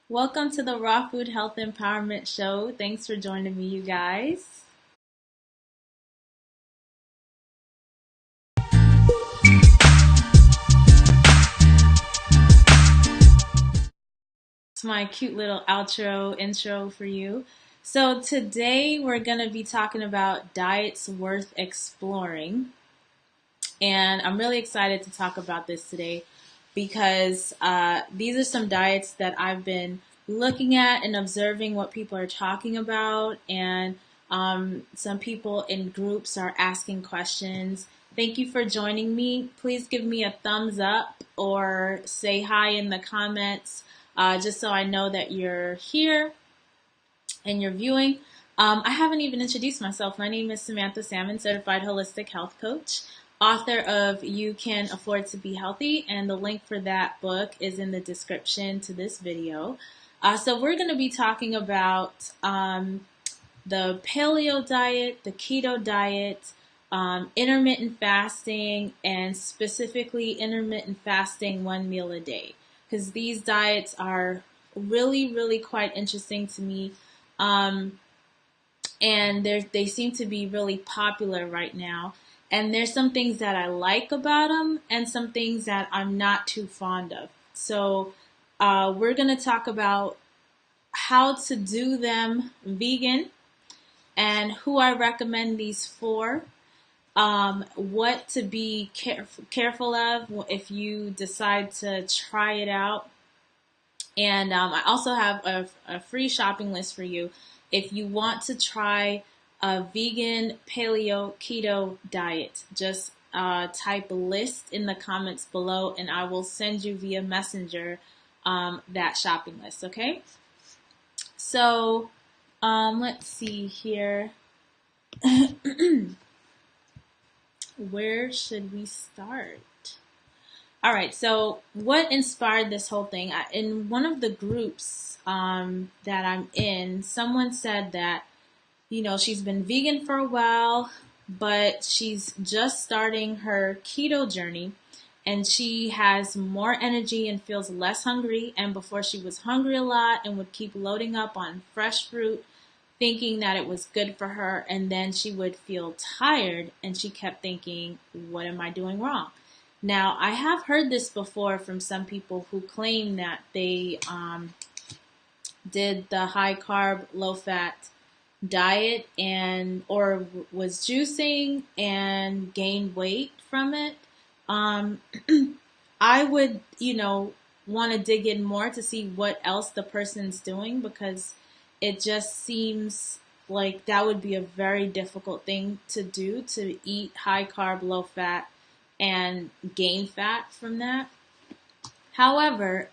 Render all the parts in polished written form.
Welcome to the Raw Food Health Empowerment Show. Thanks for joining me, you guys. It's my cute little intro for you. So today we're going to be talking about diets worth exploring. And I'm really excited to talk about this today because these are some diets that I've been looking at and observing what people are talking about. And some people in groups are asking questions. Thank you for joining me. Please give me a thumbs up or say hi in the comments just so I know that you're here and you're viewing. I haven't even introduced myself. My name is Samantha Salmon, Certified Holistic Health Coach, author of You Can Afford to Be Healthy, and the link for that book is in the description to this video. So we're going to be talking about the Paleo Diet, the Keto Diet, intermittent fasting, and specifically intermittent fasting 1 meal a day, because these diets are really quite interesting to me. And they seem to be really popular right now. And there's some things that I like about them and some things that I'm not too fond of. So we're going to talk about how to do them vegan and who I recommend these for, what to be careful of if you decide to try it out. And I also have a free shopping list for you if you want to try a vegan paleo keto diet. Just type list in the comments below and I will send you via messenger that shopping list, okay? So let's see here. Where should we start? All right, so what inspired this whole thing? In one of the groups that I'm in, someone said that, she's been vegan for a while, but she's just starting her keto journey, and she has more energy and feels less hungry. And before, she was hungry a lot and would keep loading up on fresh fruit, thinking that it was good for her. And then she would feel tired, and she kept thinking, what am I doing wrong? Now, I have heard this before from some people who claim that they did the high-carb, low-fat diet or was juicing and gained weight from it. I would, want to dig in more to see what else the person's doing, because it just seems like that would be a very difficult thing to do, to eat high-carb, low-fat and gain fat from that. However,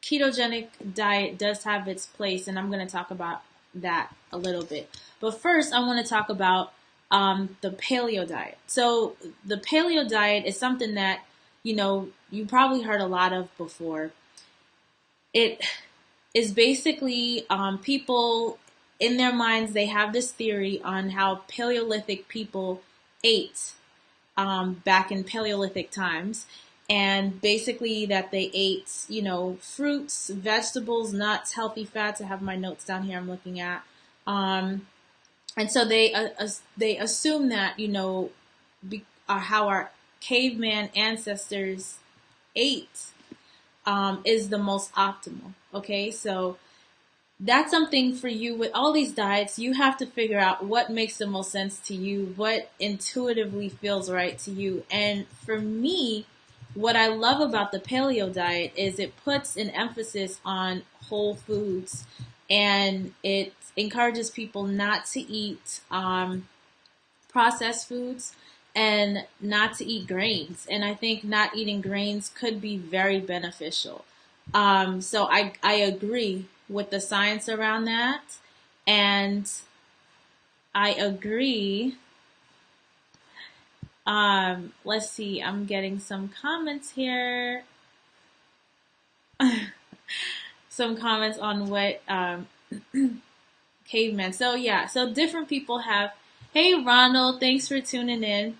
ketogenic diet does have its place, and I'm going to talk about that a little bit. But first, I want to talk about the paleo diet. So the paleo diet is something that, you probably heard a lot of before. It is basically people in their minds, they have this theory on how Paleolithic people ate back in Paleolithic times. And basically that they ate, fruits, vegetables, nuts, healthy fats. I have my notes down here I'm looking at. And so they assume that, how our caveman ancestors ate is the most optimal. Okay, so that's something for you with all these diets. You have to figure out what makes the most sense to you, what intuitively feels right to you. And for me, what I love about the paleo diet is it puts an emphasis on whole foods, and it encourages people not to eat processed foods and not to eat grains. And I think not eating grains could be very beneficial. So I agree with the science around that, and I agree. Let's see, I'm getting some comments here. Some comments on what cavemen. So yeah, so different people have. Hey Ronald, thanks for tuning in.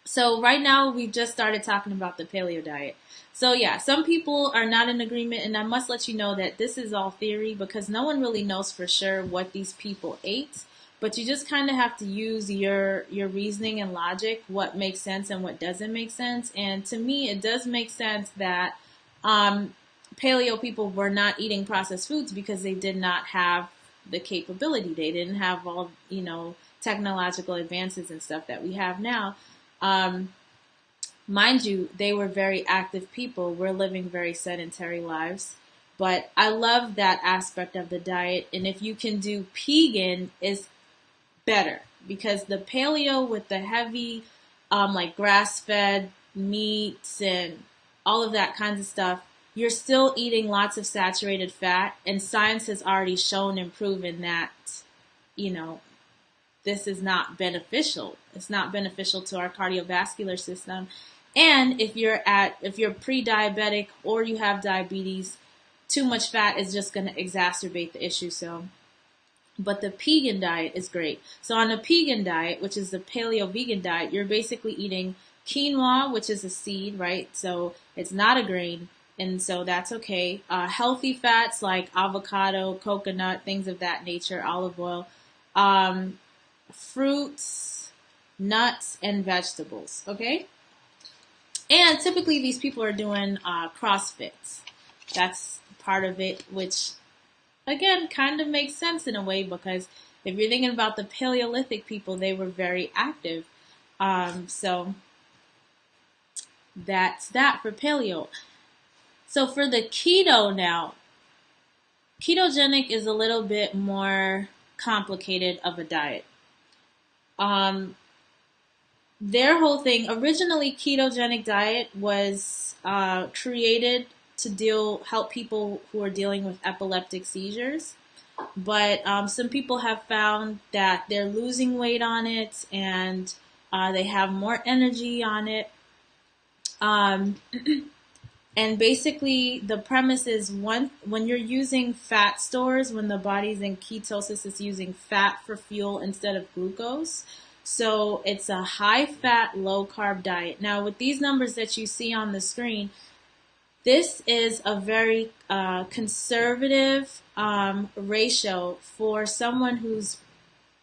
So right now we've just started talking about the paleo diet. So yeah, some people are not in agreement, and I must let you know that this is all theory because no one really knows for sure what these people ate. But you just kind of have to use your reasoning and logic, what makes sense and what doesn't make sense. And to me, it does make sense that paleo people were not eating processed foods because they did not have the capability. They didn't have all, technological advances and stuff that we have now. Mind you, they were very active people. We're living very sedentary lives. But I love that aspect of the diet. And if you can do vegan, is better. Because the paleo with the heavy, like grass-fed meats and all of that kinds of stuff, you're still eating lots of saturated fat. And science has already shown and proven that, this is not beneficial. It's not beneficial to our cardiovascular system. And if you're pre-diabetic or you have diabetes, too much fat is just going to exacerbate the issue. But the vegan diet is great. So on the vegan diet, which is the paleo vegan diet, you're basically eating quinoa, which is a seed, right? So it's not a grain, and so that's okay. Healthy fats like avocado, coconut, things of that nature, olive oil, fruits, nuts, and vegetables, okay? And typically these people are doing CrossFits. That's part of it, which, again, kind of makes sense in a way because if you're thinking about the Paleolithic people, they were very active. So that's that for paleo. So for the keto now, ketogenic is a little bit more complicated of a diet. Their whole thing, originally ketogenic diet was created to help people who are dealing with epileptic seizures. But some people have found that they're losing weight on it and they have more energy on it. And basically the premise is when you're using fat stores, when the body's in ketosis, it's using fat for fuel instead of glucose. So it's a high-fat, low-carb diet. Now, with these numbers that you see on the screen, this is a very conservative ratio for someone who's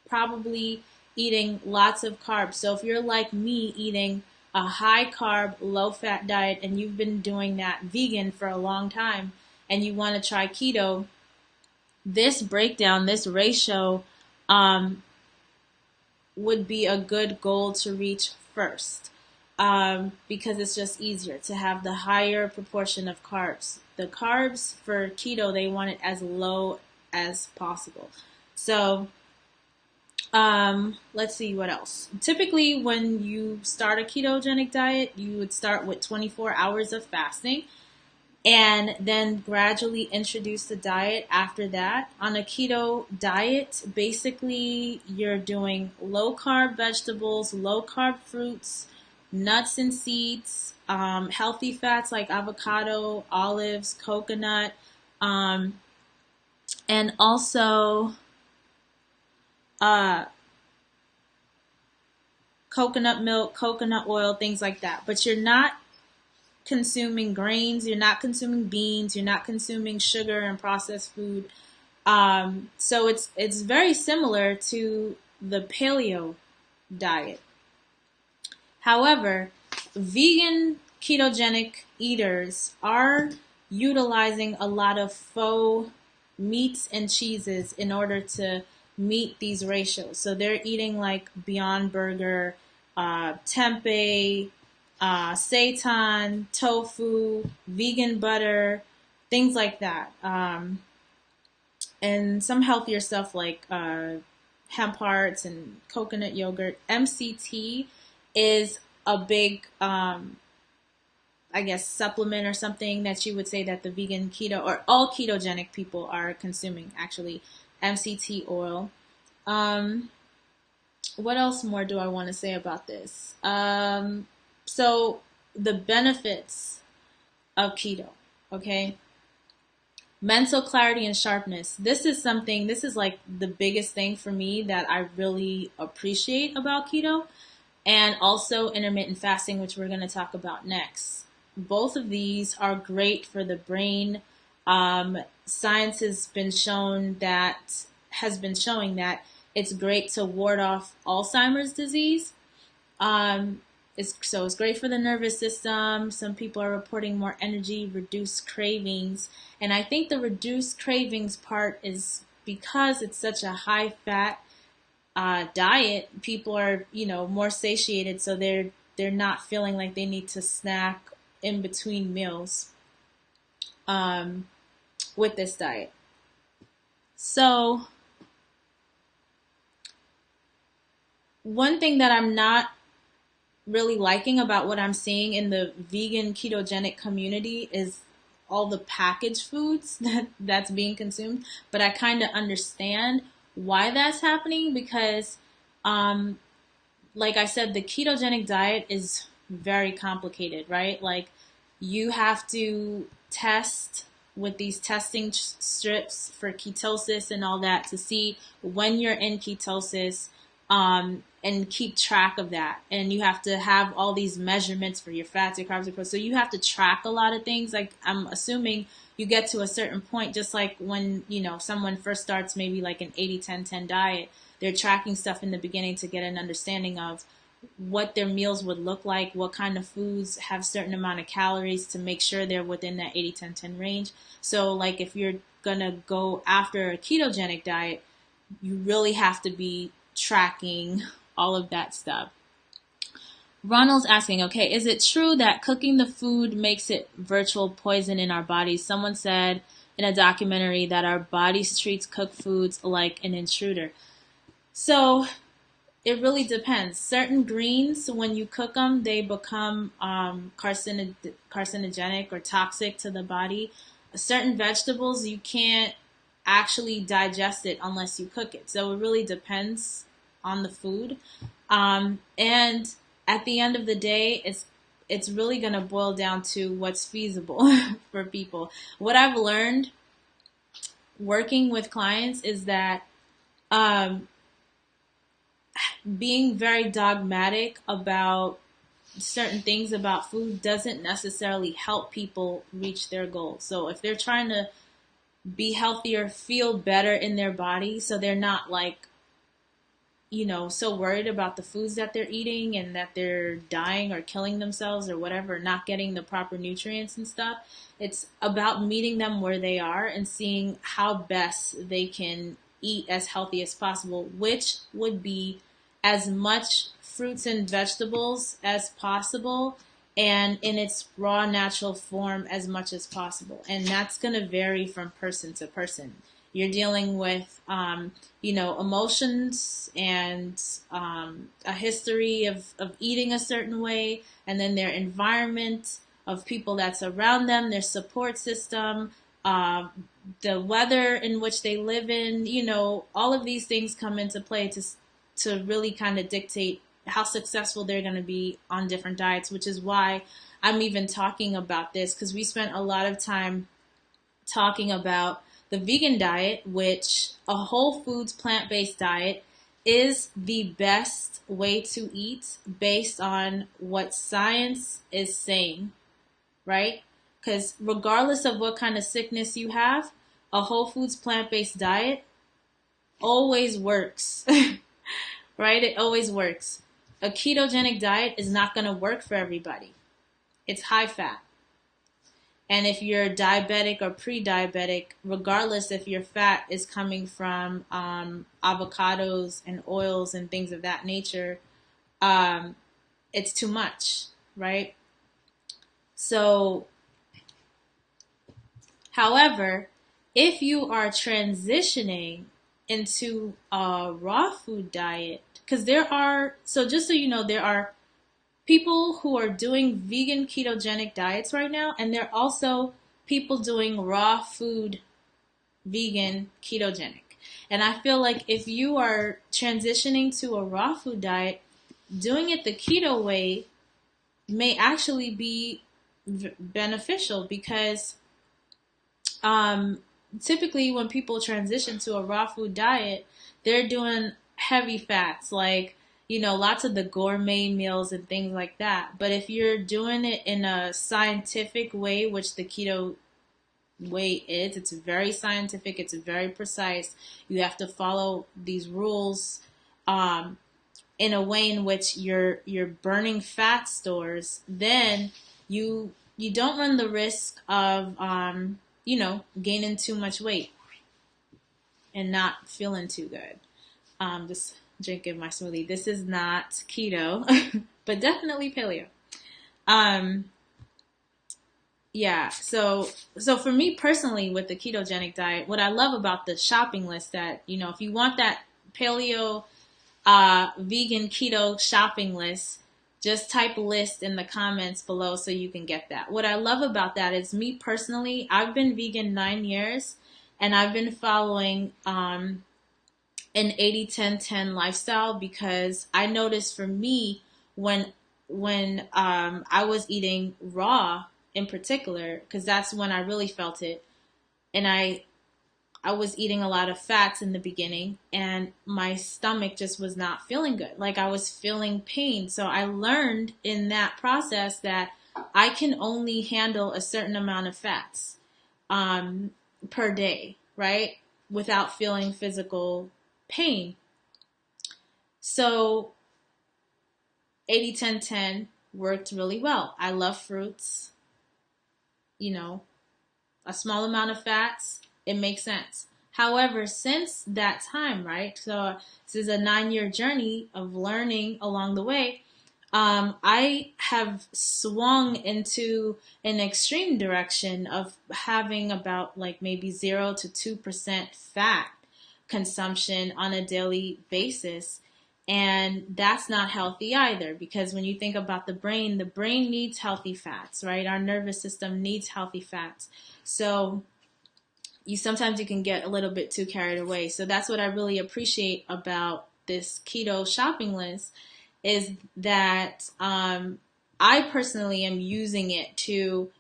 probably eating lots of carbs. So if you're like me, eating a high-carb, low-fat diet, and you've been doing that vegan for a long time, and you want to try keto, this breakdown, this ratio, would be a good goal to reach first, because it's just easier to have the higher proportion of carbs. The carbs for keto, they want it as low as possible. So let's see what else. Typically, when you start a ketogenic diet, you would start with 24 hours of fasting and then gradually introduce the diet after that. On a keto diet, basically you're doing low-carb vegetables, low-carb fruits, nuts and seeds, healthy fats like avocado, olives, coconut, and also coconut milk, coconut oil, things like that. But you're not consuming grains, you're not consuming beans, you're not consuming sugar and processed food. So it's very similar to the paleo diet. However, vegan ketogenic eaters are utilizing a lot of faux meats and cheeses in order to meet these ratios. So they're eating like Beyond Burger, tempeh, seitan, tofu, vegan butter, things like that. And some healthier stuff like hemp hearts and coconut yogurt. MCT is a big, supplement or something that you would say that the vegan keto or all ketogenic people are consuming, actually. MCT oil. What else more do I want to say about this? So the benefits of keto, okay? Mental clarity and sharpness. This is like the biggest thing for me that I really appreciate about keto, and also intermittent fasting, which we're going to talk about next. both of these are great for the brain. Science has been showing that it's great to ward off Alzheimer's disease. So it's great for the nervous system. Some people are reporting more energy, reduced cravings. And I think the reduced cravings part is because it's such a high fat diet. People are, more satiated, so they're not feeling like they need to snack in between meals with this diet. So one thing that I'm not really liking about what I'm seeing in the vegan ketogenic community is all the packaged foods that's being consumed. But I kind of understand why that's happening because, like I said, the ketogenic diet is very complicated, right? Like you have to test with these testing strips for ketosis and all that to see when you're in ketosis, and keep track of that. And you have to have all these measurements for your fats, your carbs, your protein. So you have to track a lot of things. Like I'm assuming you get to a certain point, just like when, someone first starts maybe like an 80-10-10 diet, they're tracking stuff in the beginning to get an understanding of what their meals would look like, what kind of foods have certain amount of calories to make sure they're within that 80-10-10 range. So like if you're going to go after a ketogenic diet, you really have to be tracking all of that stuff. Ronald's asking, okay, is it true that cooking the food makes it virtual poison in our bodies? Someone said in a documentary that our bodies treats cooked foods like an intruder. So it really depends. Certain greens, when you cook them, they become carcinogenic or toxic to the body. Certain vegetables, you can't actually digest it unless you cook it. So it really depends on the food. And at the end of the day, it's really going to boil down to what's feasible for people. What I've learned working with clients is that being very dogmatic about certain things about food doesn't necessarily help people reach their goals. So if they're trying to be healthier, feel better in their body, so they're not like, so worried about the foods that they're eating and that they're dying or killing themselves or whatever, not getting the proper nutrients and stuff. It's about meeting them where they are and seeing how best they can eat as healthy as possible, which would be as much fruits and vegetables as possible and in its raw natural form as much as possible. And that's going to vary from person to person. You're dealing with, emotions and a history of eating a certain way, and then their environment of people that's around them, their support system, the weather in which they live in, all of these things come into play to really kind of dictate how successful they're going to be on different diets, which is why I'm even talking about this, because we spent a lot of time talking about the vegan diet, which a whole foods plant-based diet is the best way to eat based on what science is saying, right? Because regardless of what kind of sickness you have, a whole foods plant-based diet always works, right? It always works. A ketogenic diet is not going to work for everybody. It's high fat. And if you're diabetic or pre-diabetic, regardless if your fat is coming from avocados and oils and things of that nature, it's too much, right? So, however, if you are transitioning into a raw food diet, because just so you know, there are people who are doing vegan ketogenic diets right now, and there are also people doing raw food vegan ketogenic. And I feel like if you are transitioning to a raw food diet, doing it the keto way may actually be beneficial because typically when people transition to a raw food diet, they're doing heavy fats like lots of the gourmet meals and things like that. But if you're doing it in a scientific way, which the keto way is, it's very scientific, it's very precise. You have to follow these rules in a way in which you're burning fat stores, then you don't run the risk of gaining too much weight and not feeling too good. Just drinking my smoothie. This is not keto, but definitely paleo. Yeah, so for me personally with the ketogenic diet, what I love about the shopping list, that if you want that paleo vegan keto shopping list, just type list in the comments below so you can get that. What I love about that is, me personally, I've been vegan 9 years, and I've been following an 80-10-10 lifestyle, because I noticed for me, when I was eating raw in particular, because that's when I really felt it, and I was eating a lot of fats in the beginning, and my stomach just was not feeling good. Like, I was feeling pain. So I learned in that process that I can only handle a certain amount of fats per day, right? Without feeling physical pain. So 80-10-10 worked really well. I love fruits, a small amount of fats, it makes sense. However, since that time, right, so this is a 9-year journey of learning along the way, I have swung into an extreme direction of having about like maybe 0 to 2% fat consumption on a daily basis. And that's not healthy either, because when you think about the brain needs healthy fats, right? Our nervous system needs healthy fats. So sometimes you can get a little bit too carried away. So that's what I really appreciate about this keto shopping list, is that I personally am using it to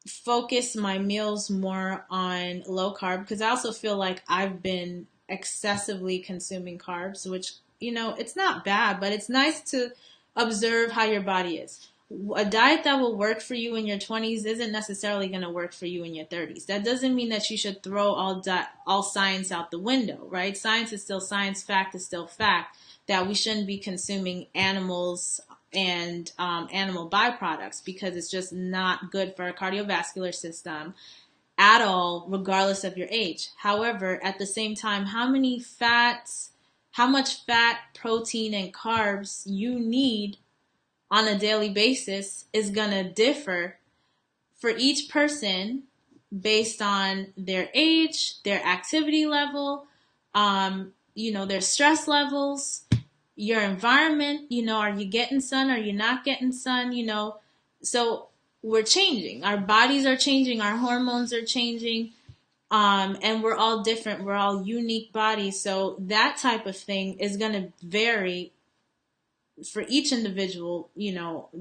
focus my meals more on low carb, because I also feel like I've been excessively consuming carbs, which, it's not bad, but it's nice to observe how your body is. A diet that will work for you in your 20s isn't necessarily going to work for you in your 30s. That doesn't mean that you should throw all science out the window, right? Science is still science, fact is still fact, that we shouldn't be consuming animals and animal byproducts, because it's just not good for our cardiovascular system at all, regardless of your age. However, at the same time, how much fat, protein, and carbs you need on a daily basis is going to differ for each person based on their age, their activity level, their stress levels, your environment, are you getting sun? Are you not getting sun? So we're changing. Our bodies are changing. Our hormones are changing. And we're all different. We're all unique bodies. So that type of thing is going to vary for each individual,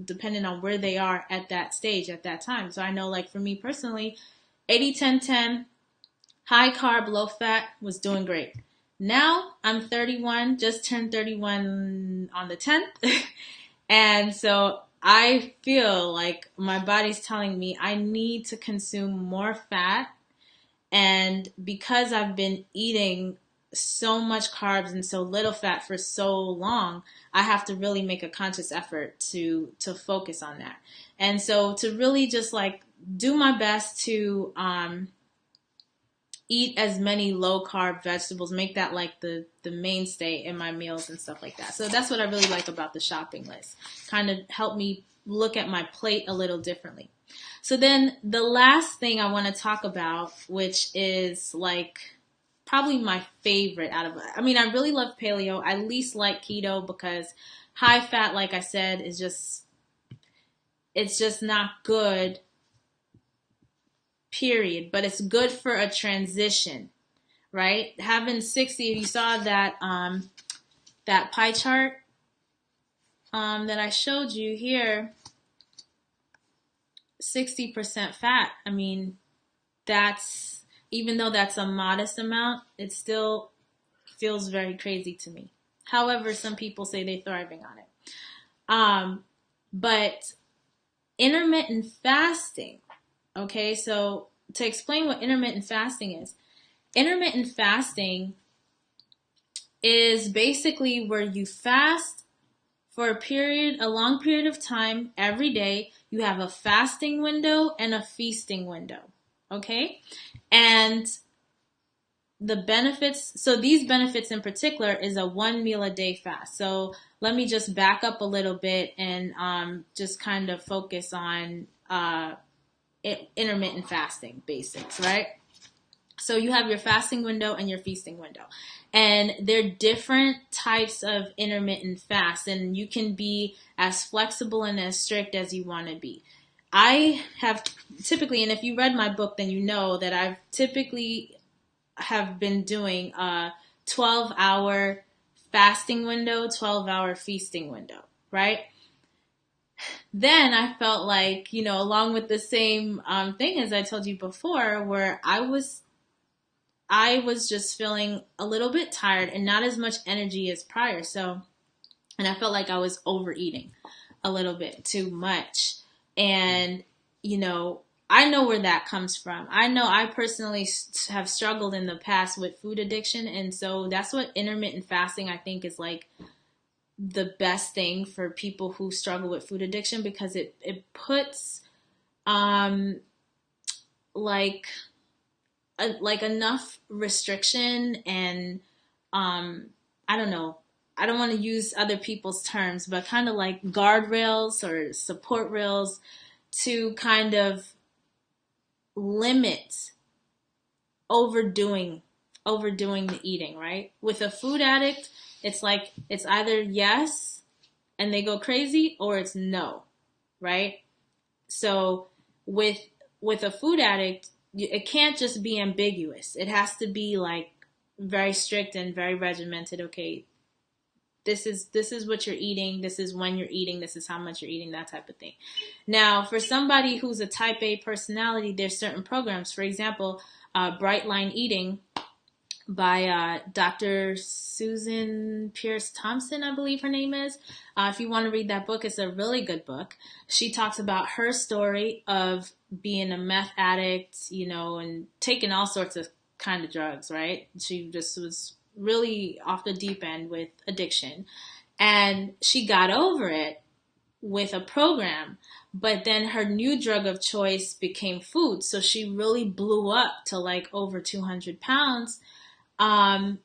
depending on where they are at that stage, at that time. So I know, like, for me personally, 80-10-10, high carb, low fat was doing great. Now I'm 31, just turned 31 on the 10th. And so I feel like my body's telling me I need to consume more fat. And because I've been eating so much carbs and so little fat for so long, I have to really make a conscious effort to focus on that. And so to really just like do my best to eat as many low carb vegetables, make that like the mainstay in my meals and stuff like that. So that's what I really like about the shopping list. Kind of help me look at my plate a little differently. So then the last thing I want to talk about, which is like probably my favorite out of it. I mean, I really love paleo. I least like keto because high fat, like I said, it's just not good, period. But it's good for a transition, right? Having 60, if you saw that that pie chart that I showed you here, 60% fat. I mean, even though that's a modest amount, it still feels very crazy to me. However, some people say they're thriving on it. But intermittent fasting, okay, so to explain what intermittent fasting is basically where you fast for a long period of time every day. You have a fasting window and a feasting window, okay? And the benefits, so these benefits in particular is a 1 meal a day fast. So let me just back up a little bit and just kind of focus on intermittent fasting basics, right? So you have your fasting window and your feasting window. And they're different types of intermittent fast, and you can be as flexible and as strict as you want to be. I have typically, and if you read my book, then you know that I've typically have been doing a 12-hour fasting window, 12-hour feasting window, right? Then I felt like, along with the same thing as I told you before, where I was just feeling a little bit tired and not as much energy as prior. So, and I felt like I was overeating a little bit too much. And, I know where that comes from. I know I personally have struggled in the past with food addiction. And so that's what intermittent fasting, I think, is like the best thing for people who struggle with food addiction, because it puts like enough restriction and I don't know, I don't want to use other people's terms, but kind of like guardrails or support rails to kind of limit overdoing the eating, right? With a food addict, it's like it's either yes and they go crazy, or it's no, right? So with a food addict, it can't just be ambiguous. It has to be like very strict and very regimented. Okay, this is what you're eating. This is when you're eating. This is how much you're eating, that type of thing. Now, for somebody who's a type A personality, there's certain programs. For example, Bright Line Eating by Dr. Susan Pierce Thompson, I believe her name is. If you want to read that book, it's a really good book. She talks about her story of being a meth addict, and taking all sorts of kind of drugs, right? She just was really off the deep end with addiction. And she got over it with a program, but then her new drug of choice became food. So she really blew up to like over 200 pounds. And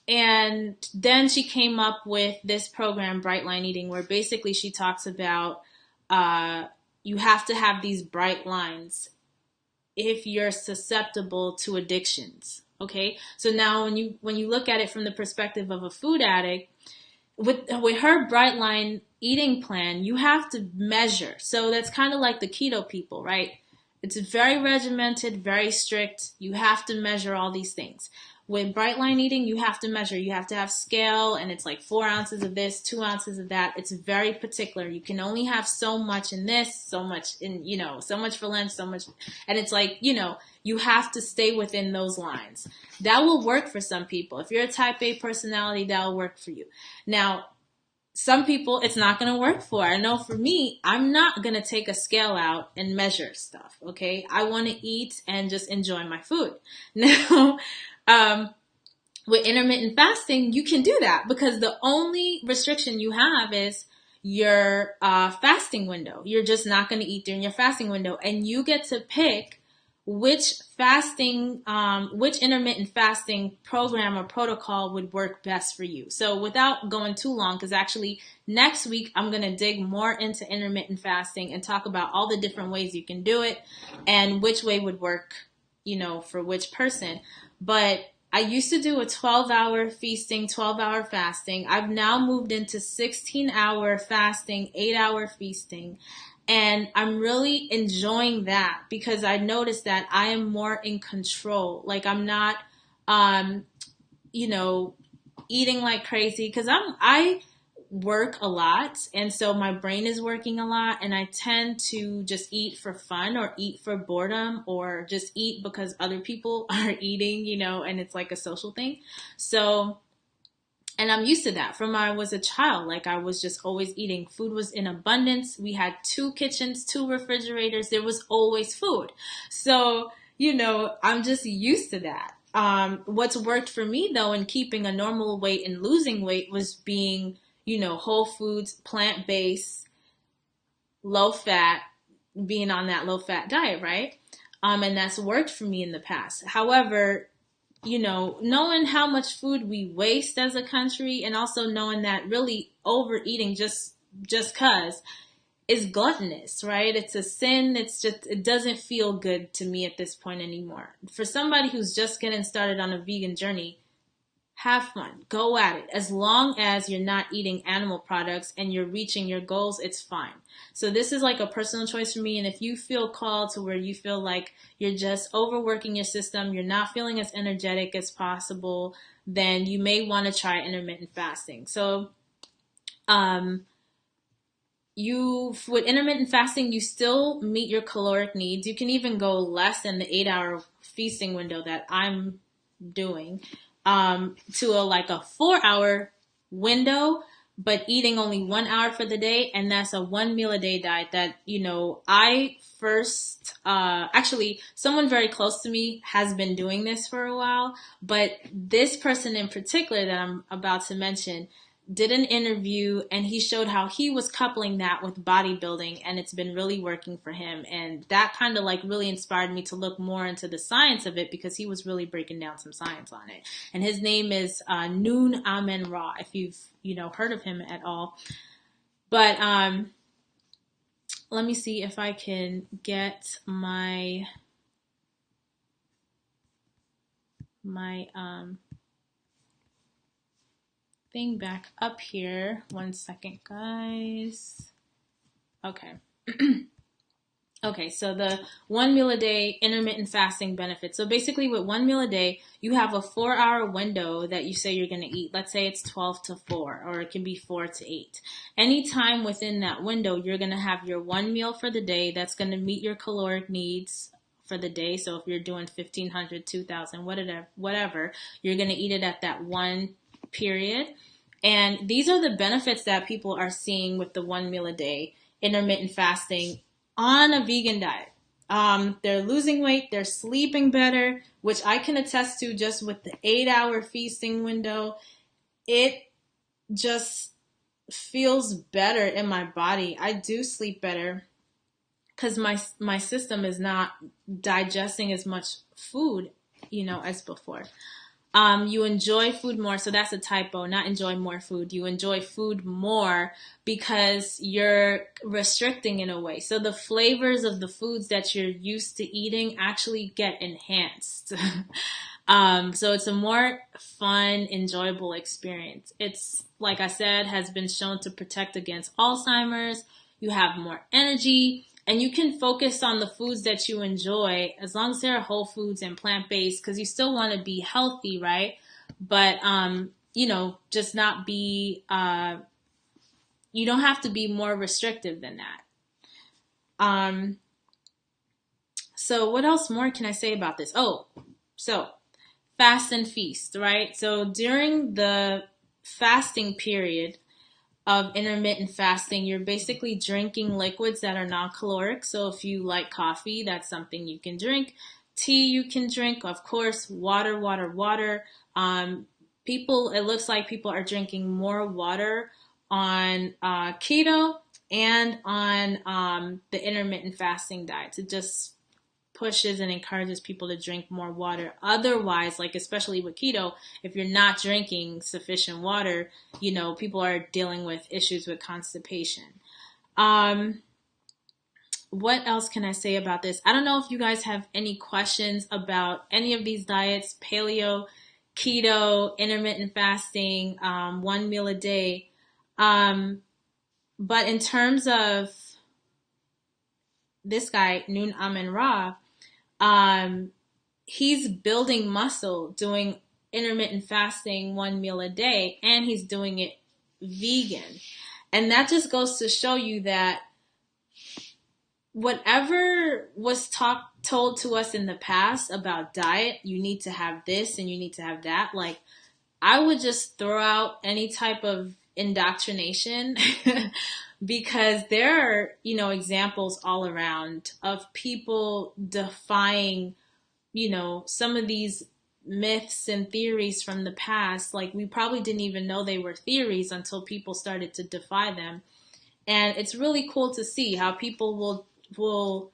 then she came up with this program, Bright Line Eating, where basically she talks about you have to have these bright lines if you're susceptible to addictions. Okay, so now when you look at it from the perspective of a food addict, with her Bright Line Eating plan, you have to measure. So that's kind of like the keto people, right? It's very regimented, very strict. You have to measure all these things. With Bright Line Eating, you have to measure. You have to have scale, and it's like 4 ounces of this, 2 ounces of that. It's very particular. You can only have so much in this, so much in, so much for lunch, so much. And it's like, you have to stay within those lines. That will work for some people. If you're a type A personality, that will work for you. Now, some people it's not going to work for. I know for me, I'm not going to take a scale out and measure stuff, okay? I want to eat and just enjoy my food. Now, with intermittent fasting, you can do that because the only restriction you have is your fasting window. You're just not going to eat during your fasting window, and you get to pick which intermittent fasting program or protocol would work best for you. So without going too long, because actually next week I'm going to dig more into intermittent fasting and talk about all the different ways you can do it and which way would work, for which person. But I used to do a 12-hour feasting, 12-hour fasting. I've now moved into 16-hour fasting, 8-hour feasting. And I'm really enjoying that because I noticed that I am more in control. Like I'm not, eating like crazy because I work a lot. And so my brain is working a lot, and I tend to just eat for fun or eat for boredom or just eat because other people are eating, and it's like a social thing. So And I'm used to that from when I was a child. Like, I was just always eating. Food was in abundance. We had 2 kitchens, 2 refrigerators. There was always food. So, I'm just used to that. What's worked for me though in keeping a normal weight and losing weight was being, whole foods, plant-based, low fat, being on that low fat diet, right? And that's worked for me in the past. However, knowing how much food we waste as a country, and also knowing that really overeating just cause is gluttonous, right? It's a sin. It doesn't feel good to me at this point anymore. For somebody who's just getting started on a vegan journey, have fun. Go at it. As long as you're not eating animal products and you're reaching your goals, it's fine. So this is like a personal choice for me. And if you feel called to where you feel like you're just overworking your system, you're not feeling as energetic as possible, then you may want to try intermittent fasting. So, with intermittent fasting, you still meet your caloric needs. You can even go less than the 8-hour feasting window that I'm doing, to a 4-hour window, but eating only 1 hour for the day. And that's a 1 meal a day diet that, I first, actually someone very close to me has been doing this for a while, but this person in particular that I'm about to mention did an interview, and he showed how he was coupling that with bodybuilding, and it's been really working for him. And that kind of really inspired me to look more into the science of it, because he was really breaking down some science on it. And his name is Noon Amen Ra, if you've heard of him at all. But let me see if I can get my thing back up here. 1 second, guys. Okay. Okay, so the 1 meal a day intermittent fasting benefits. So basically with 1 meal a day, you have a 4-hour window that you say you're going to eat. Let's say it's 12 to 4, or it can be 4 to 8. Anytime within that window, you're going to have your 1 meal for the day that's going to meet your caloric needs for the day. So if you're doing 1,500, 2,000, whatever, you're going to eat it at that one period. And these are the benefits that people are seeing with the 1 meal a day intermittent fasting on a vegan diet. They're losing weight, they're sleeping better, which I can attest to just with the 8-hour feasting window. It just feels better in my body. I do sleep better because my system is not digesting as much food, as before. You enjoy food more. So that's a typo, not enjoy more food. You enjoy food more because you're restricting in a way. So the flavors of the foods that you're used to eating actually get enhanced. So it's a more fun, enjoyable experience. It's, like I said, has been shown to protect against Alzheimer's. You have more energy. And you can focus on the foods that you enjoy as long as they're whole foods and plant-based, because you still want to be healthy, right? But, just not be, you don't have to be more restrictive than that. So what else more can I say about this? Oh, so fast and feast, right? So during the fasting period of intermittent fasting, you're basically drinking liquids that are non-caloric. So if you like coffee, that's something you can drink. Tea you can drink, of course. Water. It looks like people are drinking more water on keto and on the intermittent fasting diet. It just pushes and encourages people to drink more water. Otherwise, especially with keto, if you're not drinking sufficient water, people are dealing with issues with constipation. What else can I say about this? I don't know if you guys have any questions about any of these diets: paleo, keto, intermittent fasting, 1 meal a day. But in terms of this guy, Noon Amen Ra, he's building muscle doing intermittent fasting 1 meal a day, and he's doing it vegan. And that just goes to show you that whatever was told to us in the past about diet, you need to have this and you need to have that, I would just throw out any type of indoctrination because there are, examples all around of people defying, some of these myths and theories from the past. Like, we probably didn't even know they were theories until people started to defy them. And it's really cool to see how people will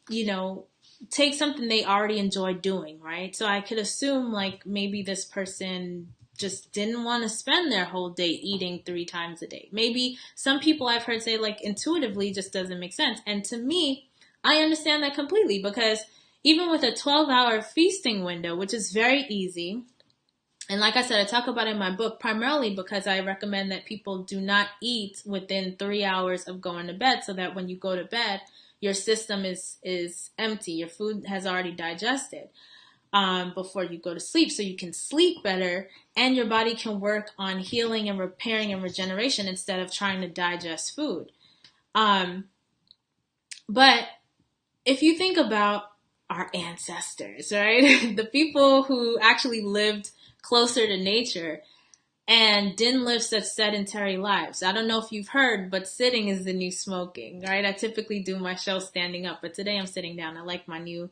you know take something they already enjoy doing, right? So I could assume, like, maybe this person just didn't want to spend their whole day eating 3 times a day. Maybe some people I've heard say, like, intuitively just doesn't make sense. And to me, I understand that completely, because even with a 12-hour feasting window, which is very easy, and like I said, I talk about it in my book primarily because I recommend that people do not eat within 3 hours of going to bed, so that when you go to bed, your system is empty. Your food has already digested before you go to sleep, so you can sleep better and your body can work on healing and repairing and regeneration instead of trying to digest food. But if you think about our ancestors, right? The people who actually lived closer to nature and didn't live such sedentary lives. I don't know if you've heard, but sitting is the new smoking, right? I typically do my show standing up, but today I'm sitting down. I like my new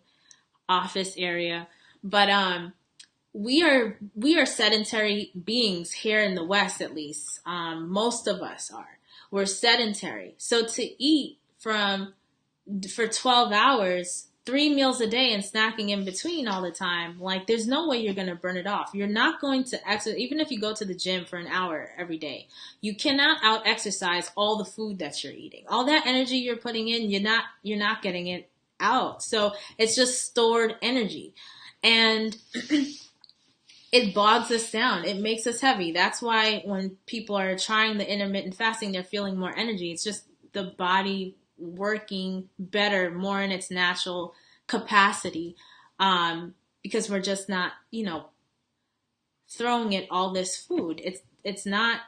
office area. But we are sedentary beings here in the West, at least. Most of us are. We're sedentary. So to eat for 12 hours, 3 meals a day and snacking in between all the time, like, there's no way you're going to burn it off. You're not going to exercise. Even if you go to the gym for an hour every day, you cannot out exercise all the food that you're eating. All that energy you're putting in, you're not getting it out. So it's just stored energy. And it bogs us down. It makes us heavy. That's why when people are trying the intermittent fasting, they're feeling more energy. It's just the body working better, more in its natural capacity, because we're just not, throwing it all this food. It's not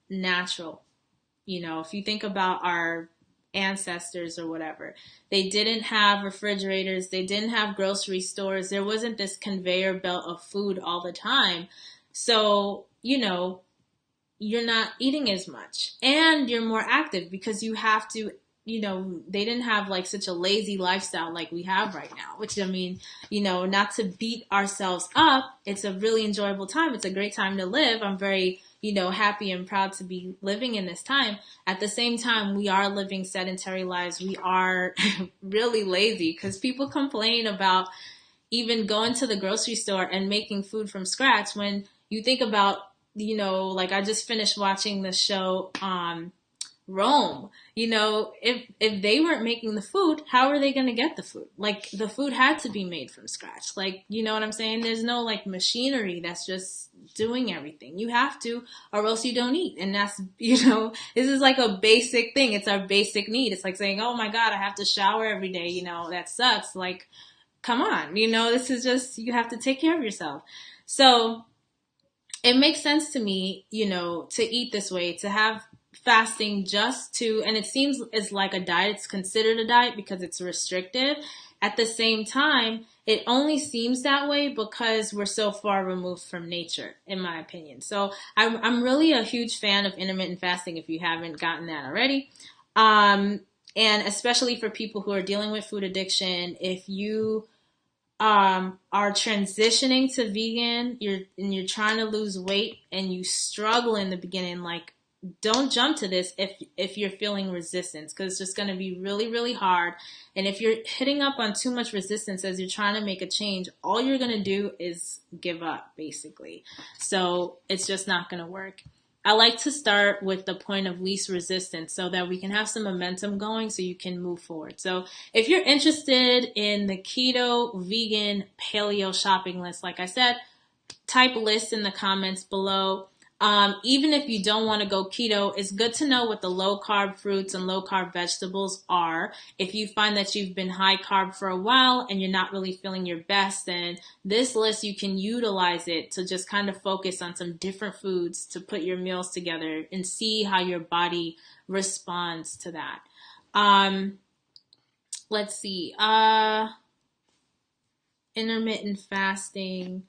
natural. If you think about our ancestors or whatever, they didn't have refrigerators, they didn't have grocery stores, there wasn't this conveyor belt of food all the time. So, you're not eating as much and you're more active because you have to, they didn't have like such a lazy lifestyle like we have right now, which, I mean, not to beat ourselves up. It's a really enjoyable time. It's a great time to live. I'm very, happy and proud to be living in this time. At the same time, we are living sedentary lives. We are really lazy because people complain about even going to the grocery store and making food from scratch. When you think about, like, I just finished watching the show Rome. If they weren't making the food, how are they going to get the food? Like, the food had to be made from scratch. Like, you know what I'm saying? There's no like machinery that's just doing everything. You have to, or else you don't eat. And that's, this is like a basic thing. It's our basic need. It's like saying, oh my God, I have to shower every day. That sucks. Like, come on, this is just, you have to take care of yourself. So it makes sense to me, to eat this way, to have fasting just to, and it seems it's like a diet. It's considered a diet because it's restrictive. At the same time, it only seems that way because we're so far removed from nature, in my opinion. So I'm really a huge fan of intermittent fasting if you haven't gotten that already. And especially for people who are dealing with food addiction, if you are transitioning to vegan, you're trying to lose weight and you struggle in the beginning, like, don't jump to this if you're feeling resistance, because it's just going to be really, really hard. And if you're hitting up on too much resistance as you're trying to make a change, all you're going to do is give up, basically. So it's just not going to work. I like to start with the point of least resistance so that we can have some momentum going so you can move forward. So if you're interested in the keto, vegan, paleo shopping list, like I said, type list in the comments below. Even if you don't want to go keto, it's good to know what the low carb fruits and low carb vegetables are. If you find that you've been high carb for a while and you're not really feeling your best, then this list, you can utilize it to just kind of focus on some different foods to put your meals together and see how your body responds to that. Let's see. Intermittent fasting.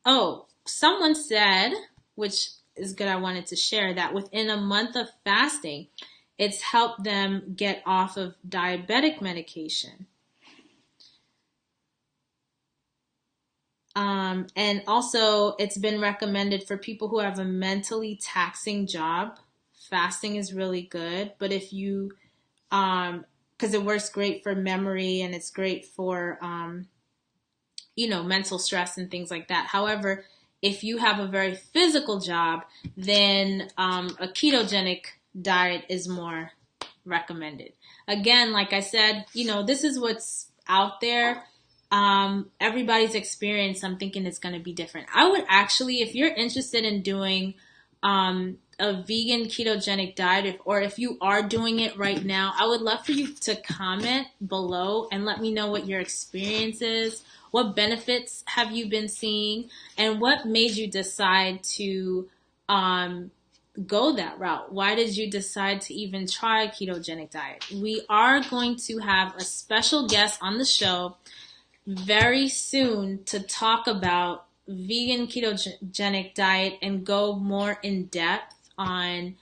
Oh, someone said, which is good, I wanted to share, that within a month of fasting, it's helped them get off of diabetic medication. And also, it's been recommended for people who have a mentally taxing job. Fasting is really good, but if you, because it works great for memory and it's great for, mental stress and things like that. However, if you have a very physical job, then a ketogenic diet is more recommended. Again, like I said, this is what's out there. Everybody's experience, I'm thinking, it's going to be different. I would actually, if you're interested in doing a vegan ketogenic diet, or if you are doing it right now, I would love for you to comment below and let me know what your experience is. What benefits have you been seeing, and what made you decide to go that route? Why did you decide to even try a ketogenic diet? We are going to have a special guest on the show very soon to talk about vegan ketogenic diet and go more in depth on,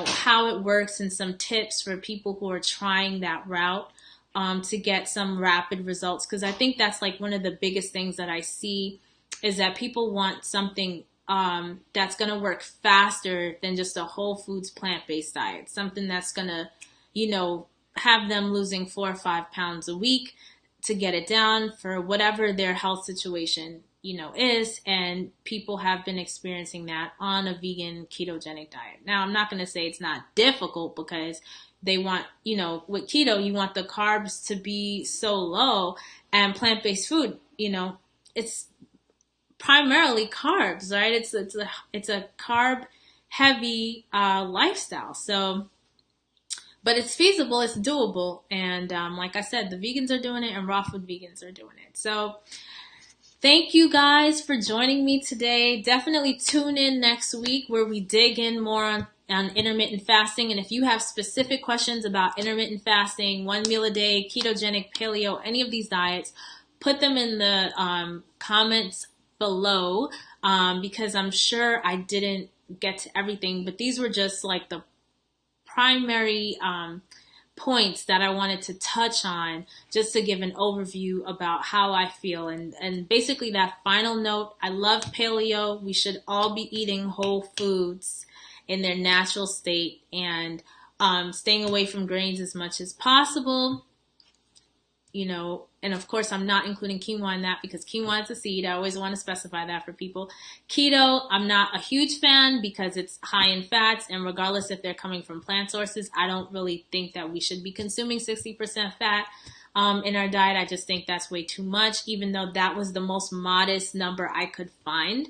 how it works and some tips for people who are trying that route to get some rapid results. Because I think that's like one of the biggest things that I see is that people want something that's going to work faster than just a whole foods plant-based diet. Something that's going to, have them losing 4 or 5 pounds a week to get it down for whatever their health situation, is. And people have been experiencing that on a vegan ketogenic diet. Now, I'm not going to say it's not difficult, because they want, with keto, you want the carbs to be so low, and plant-based food, it's primarily carbs, right? It's a carb heavy lifestyle. So, but it's feasible, it's doable. And like I said, the vegans are doing it and raw food vegans are doing it. So thank you guys for joining me today. Definitely tune in next week where we dig in more on intermittent fasting. And if you have specific questions about intermittent fasting, 1 meal a day, ketogenic, paleo, any of these diets, put them in the comments below, because I'm sure I didn't get to everything, but these were just like the primary points that I wanted to touch on, just to give an overview about how I feel. And basically that final note, I love paleo. We should all be eating whole foods in their natural state, and staying away from grains as much as possible. And of course, I'm not including quinoa in that, because quinoa is a seed. I always want to specify that for people. Keto, I'm not a huge fan because it's high in fats, and regardless if they're coming from plant sources, I don't really think that we should be consuming 60% fat in our diet. I just think that's way too much, even though that was the most modest number I could find.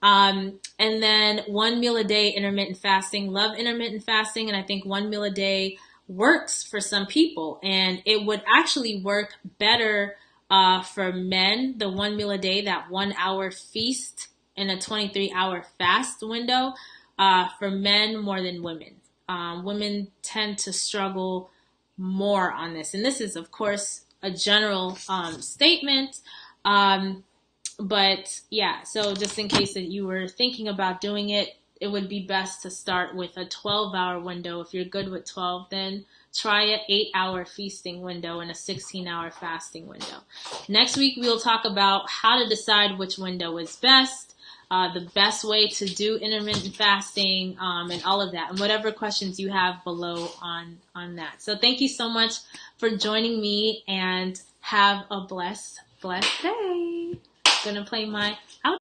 And then 1 meal a day, intermittent fasting. Love intermittent fasting, and I think 1 meal a day works for some people, and it would actually work better for men, the 1 meal a day, that 1 hour feast in a 23-hour fast window, for men more than women. Women tend to struggle more on this, and this is of course a general statement, but yeah, so just in case that you were thinking about doing it, it would be best to start with a 12-hour window. If you're good with 12, then try an 8-hour feasting window and a 16-hour fasting window. Next week, we'll talk about how to decide which window is best, the best way to do intermittent fasting, and all of that, and whatever questions you have below on that. So thank you so much for joining me, and have a blessed day. I'm going to play my outro.